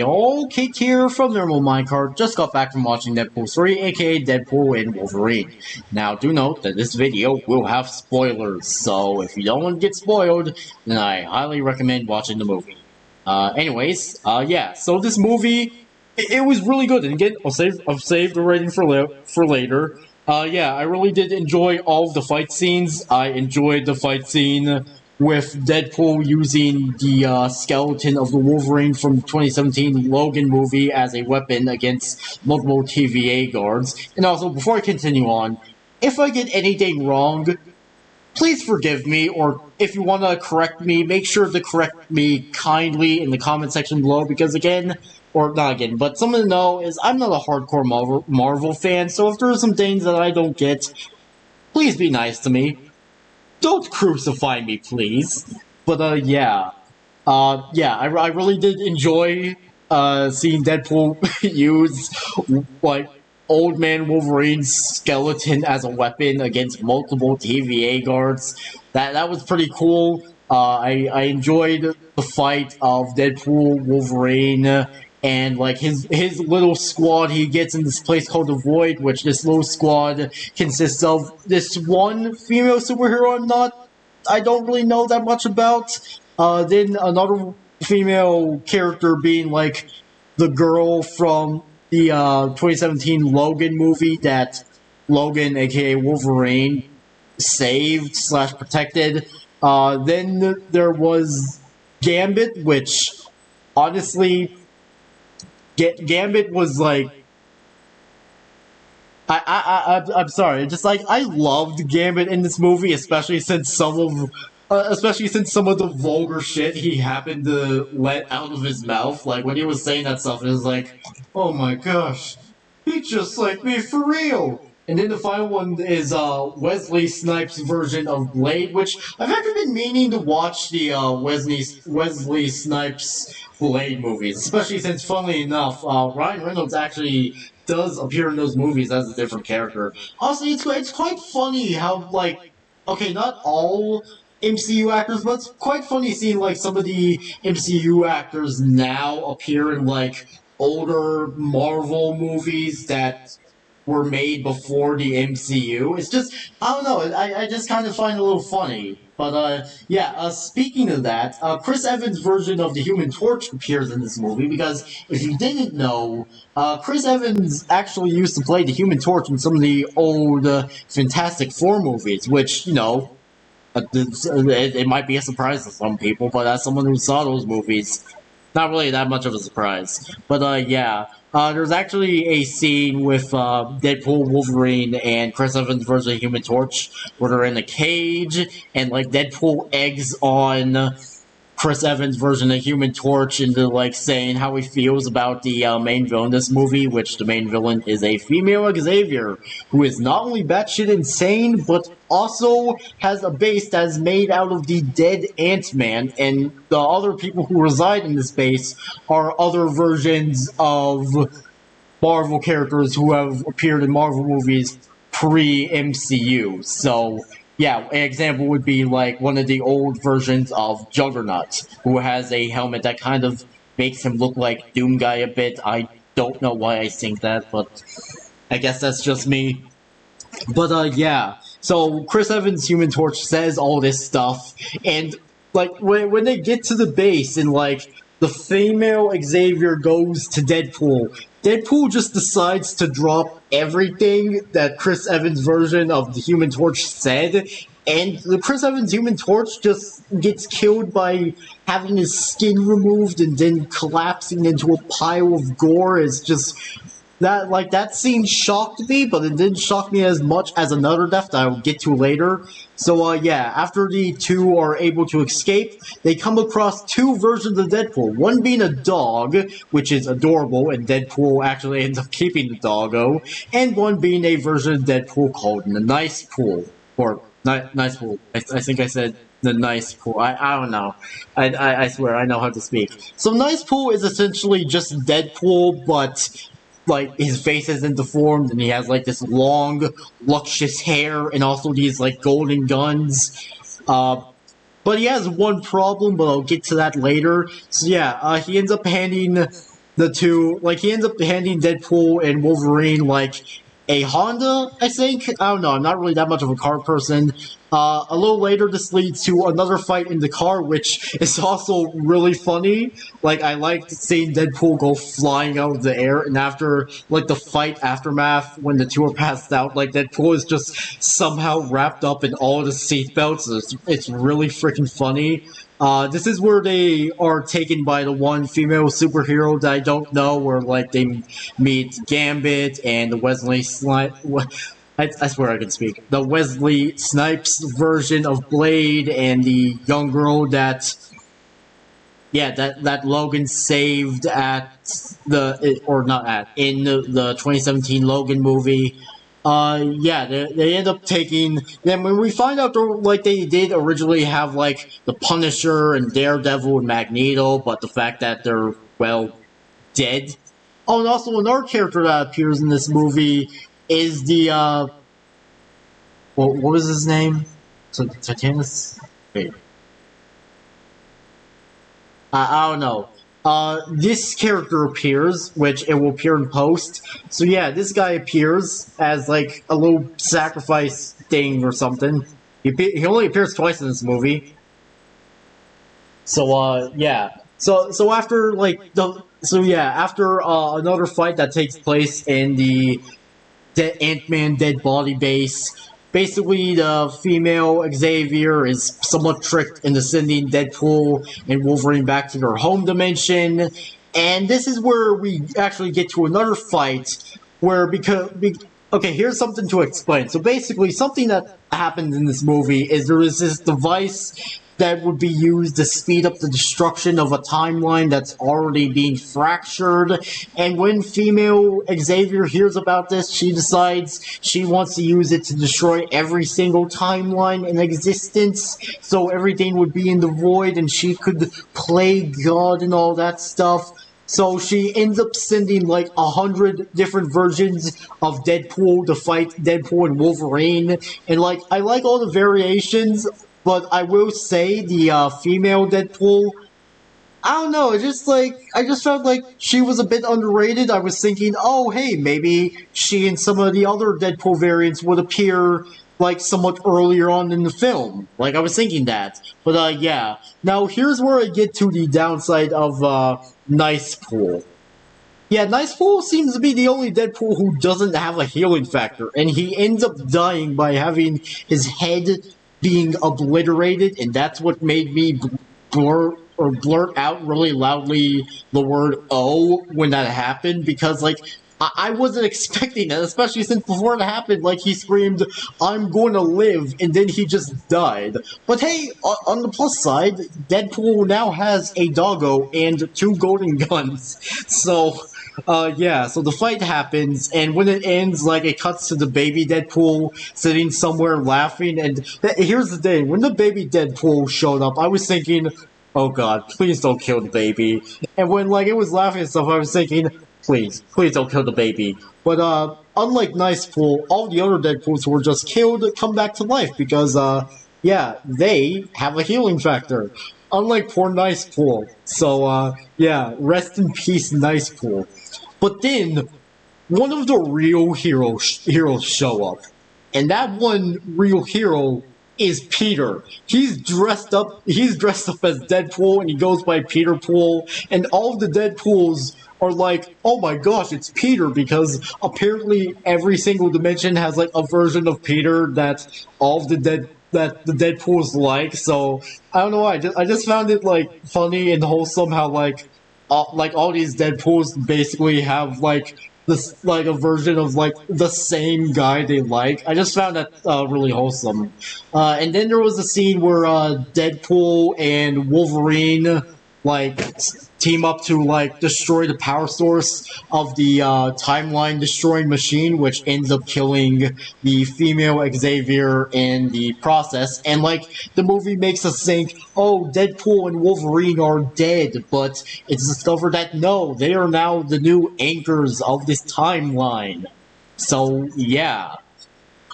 Yo, Kate here from Normal Minecart. Just got back from watching Deadpool 3, aka Deadpool and Wolverine. Now, do note that this video will have spoilers, so if you don't want to get spoiled, then I highly recommend watching the movie. Yeah, so this movie, it was really good, and again, I've saved the rating for later. Yeah, I really did enjoy all of the fight scenes. I enjoyed the fight scene with Deadpool using the skeleton of the Wolverine from the 2017 Logan movie as a weapon against multiple TVA guards. And also, before I continue on, if I get anything wrong, please forgive me, or if you want to correct me, make sure to correct me kindly in the comment section below, because again, or not again, but something to know is I'm not a hardcore Marvel fan, so if there are some things that I don't get, please be nice to me. Don't crucify me, please. But, yeah. I really did enjoy, seeing Deadpool use, like, Old Man Wolverine's skeleton as a weapon against multiple TVA guards. That was pretty cool. I enjoyed the fight of Deadpool, Wolverine, and like his little squad he gets in this place called the Void, which this little squad consists of this one female superhero I don't really know that much about. Then another female character being like the girl from the 2017 Logan movie that Logan, aka Wolverine, saved / protected. Then there was Gambit, which honestly, Gambit was like, I'm sorry, just like I loved Gambit in this movie, especially since some of the vulgar shit he happened to let out of his mouth. Like when he was saying that stuff, it was like, oh my gosh, he's just like me for real. And then the final one is Wesley Snipes' version of Blade, which I've actually been meaning to watch the Wesley Snipes Blade movies, especially since, funnily enough, Ryan Reynolds actually does appear in those movies as a different character. Honestly, it's quite funny how, like, okay, not all MCU actors, but it's quite funny seeing, like, some of the MCU actors now appear in, like, older Marvel movies that were made before the MCU. It's just, I don't know, I just kind of find it a little funny. But, speaking of that, Chris Evans' version of the Human Torch appears in this movie, because if you didn't know, Chris Evans actually used to play the Human Torch in some of the old Fantastic Four movies, which, you know, it might be a surprise to some people, but as someone who saw those movies, not really that much of a surprise. But, there's actually a scene with Deadpool, Wolverine, and Chris Evans versus Human Torch where they're in a cage, and like Deadpool eggs on Chris Evans' version of Human Torch into like saying how he feels about the main villain in this movie, which the main villain is a female Xavier, who is not only batshit insane, but also has a base that is made out of the dead Ant-Man, and the other people who reside in this base are other versions of Marvel characters who have appeared in Marvel movies pre-MCU. So yeah, an example would be like one of the old versions of Juggernaut, who has a helmet that kind of makes him look like Doom Guy a bit. I don't know why I think that, but I guess that's just me. But, yeah. So, Chris Evans' Human Torch says all this stuff, and, like, when they get to the base and, like, the female Xavier goes to Deadpool, Deadpool just decides to drop everything that Chris Evans' version of the Human Torch said, and the Chris Evans' Human Torch just gets killed by having his skin removed and then collapsing into a pile of gore. It's just that scene shocked me, but it didn't shock me as much as another death that I will get to later. So, yeah, after the two are able to escape, they come across two versions of Deadpool. One being a dog, which is adorable, and Deadpool actually ends up keeping the doggo, and one being a version of Deadpool called the Nice Pool. Or, Nice Pool. I think I said the Nice Pool. I don't know. I swear, I know how to speak. So, Nice Pool is essentially just Deadpool, but like his face isn't deformed, and he has like this long, luscious hair, and also these like golden guns. But he has one problem, but I'll get to that later. So yeah, he ends up handing the two, like he ends up handing Deadpool and Wolverine like a Honda, I think. I don't know. I'm not really that much of a car person. A little later, this leads to another fight in the car, which is also really funny. Like, I liked seeing Deadpool go flying out of the air, and after, like, the fight aftermath, when the two are passed out, like, Deadpool is just somehow wrapped up in all the seatbelts. It's really freaking funny. This is where they are taken by the one female superhero that I don't know, where, like, they meet Gambit and the Wesley Snipes. I swear I can speak. The Wesley Snipes version of Blade and the young girl that, yeah, that Logan saved at or not at, in the 2017 Logan movie. Yeah, they end up taking. Then when we find out, like, they did originally have like the Punisher and Daredevil and Magneto, but the fact that they're, well, dead. Oh, and also another character that appears in this movie is the what was his name? Titanus. Wait. I don't know. This character appears, which it will appear in post. So yeah, this guy appears as like a little sacrifice thing or something. He only appears twice in this movie. So yeah. So after like after another fight that takes place in the Ant-Man dead body base. Basically, the female Xavier is somewhat tricked into sending Deadpool and Wolverine back to their home dimension. And this is where we actually get to another fight where okay, here's something to explain. So basically, something that happens in this movie is there is this device that would be used to speed up the destruction of a timeline that's already being fractured. And when female Xavier hears about this, she decides she wants to use it to destroy every single timeline in existence, so everything would be in the void and she could play God and all that stuff. So she ends up sending like 100 different versions of Deadpool to fight Deadpool and Wolverine. And like, I like all the variations, but I will say the female Deadpool, I don't know, I just felt like she was a bit underrated. I was thinking, oh hey, maybe she and some of the other Deadpool variants would appear like somewhat earlier on in the film. Like, I was thinking that. But yeah. Now here's where I get to the downside of Nice Pool. Yeah, Nice Pool seems to be the only Deadpool who doesn't have a healing factor, and he ends up dying by having his head being obliterated, and that's what made me blurt out really loudly the word "oh" when that happened, because like I wasn't expecting that, especially since before it happened, like he screamed, "I'm going to live," and then he just died. But hey, on the plus side, Deadpool now has a doggo and 2 golden guns, so. Yeah, so the fight happens, and when it ends, like, it cuts to the baby Deadpool sitting somewhere laughing, and here's the thing, when the baby Deadpool showed up, I was thinking, oh god, please don't kill the baby. And when, like, it was laughing and stuff, I was thinking, please don't kill the baby. But, unlike Nice Pool, all the other Deadpools who were just killed come back to life, because, yeah, they have a healing factor. Unlike poor Nice Pool. So, yeah, rest in peace, Nice Pool. But then, one of the real heroes show up. And that one real hero is Peter. He's dressed up as Deadpool, and he goes by Peter Pool, and all of the Deadpools are like, oh my gosh, it's Peter, because apparently every single dimension has like a version of Peter that all of the Deadpools like. So I don't know why. I just found it like funny and wholesome how like all these Deadpools basically have like this like a version of like the same guy they like. I just found that really wholesome. And then there was a scene where Deadpool and Wolverine like team up to like destroy the power source of the timeline destroying machine, which ends up killing the female Xavier in the process. And like the movie makes us think, oh, Deadpool and Wolverine are dead, but it's discovered that no, they are now the new anchors of this timeline. So yeah.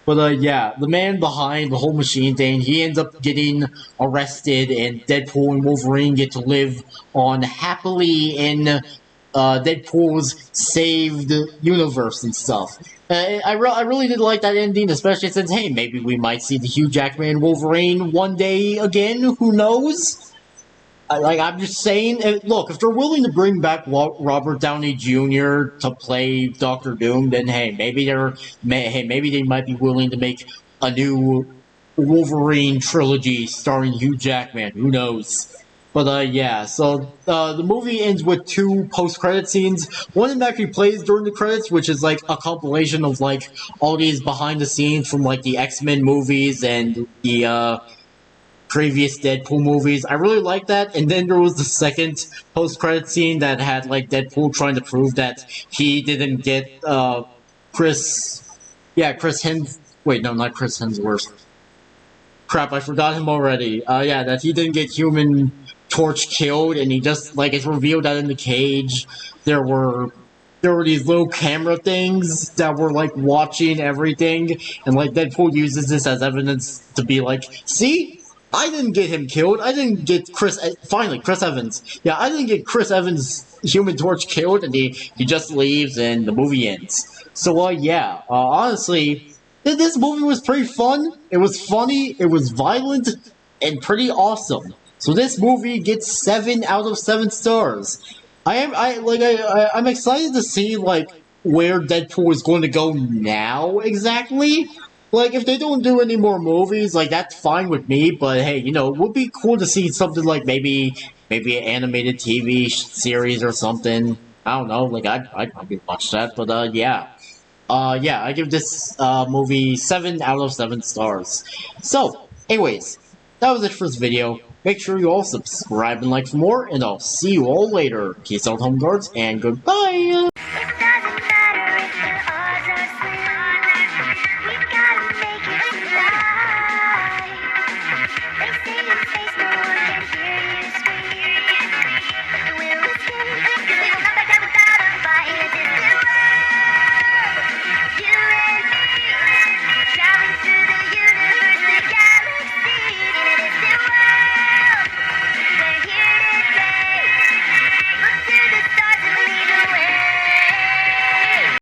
But yeah, the man behind the whole machine thing, he ends up getting arrested, and Deadpool and Wolverine get to live on happily in Deadpool's saved universe and stuff. I really did like that ending, especially since, hey, maybe we might see the Hugh Jackman Wolverine one day again. Who knows? I'm just saying. Look, if they're willing to bring back Robert Downey Jr. to play Doctor Doom, then hey, maybe they might be willing to make a new Wolverine trilogy starring Hugh Jackman. Who knows? But yeah, so the movie ends with two post-credit scenes. One of them actually plays during the credits, which is like a compilation of like all these behind the scenes from like the X-Men movies and the previous Deadpool movies. I really like that. And then there was the second post-credit scene that had like Deadpool trying to prove that he didn't get Chris. Yeah, Chris Hems. Wait, no, not Chris Hemsworth. Crap, I forgot him already. Yeah, that he didn't get Human Torch killed, and he just like it's revealed that in the cage there were these little camera things that were like watching everything, and like Deadpool uses this as evidence to be like, see, I didn't get him killed. I didn't get finally Chris Evans. Yeah, I didn't get Chris Evans Human Torch killed, and he just leaves, and the movie ends. So yeah, honestly, this movie was pretty fun. It was funny. It was violent and pretty awesome. So this movie gets 7 out of 7 stars. I'm excited to see like where Deadpool is going to go now exactly. Like if they don't do any more movies, like that's fine with me. But hey, it would be cool to see something like maybe an animated TV series or something. I don't know. Like I'd probably watch that. But yeah. Yeah, I give this movie 7 out of 7 stars. So, anyways, that was it for this video. Make sure you all subscribe and like for more, and I'll see you all later. Peace out, home guards, and goodbye!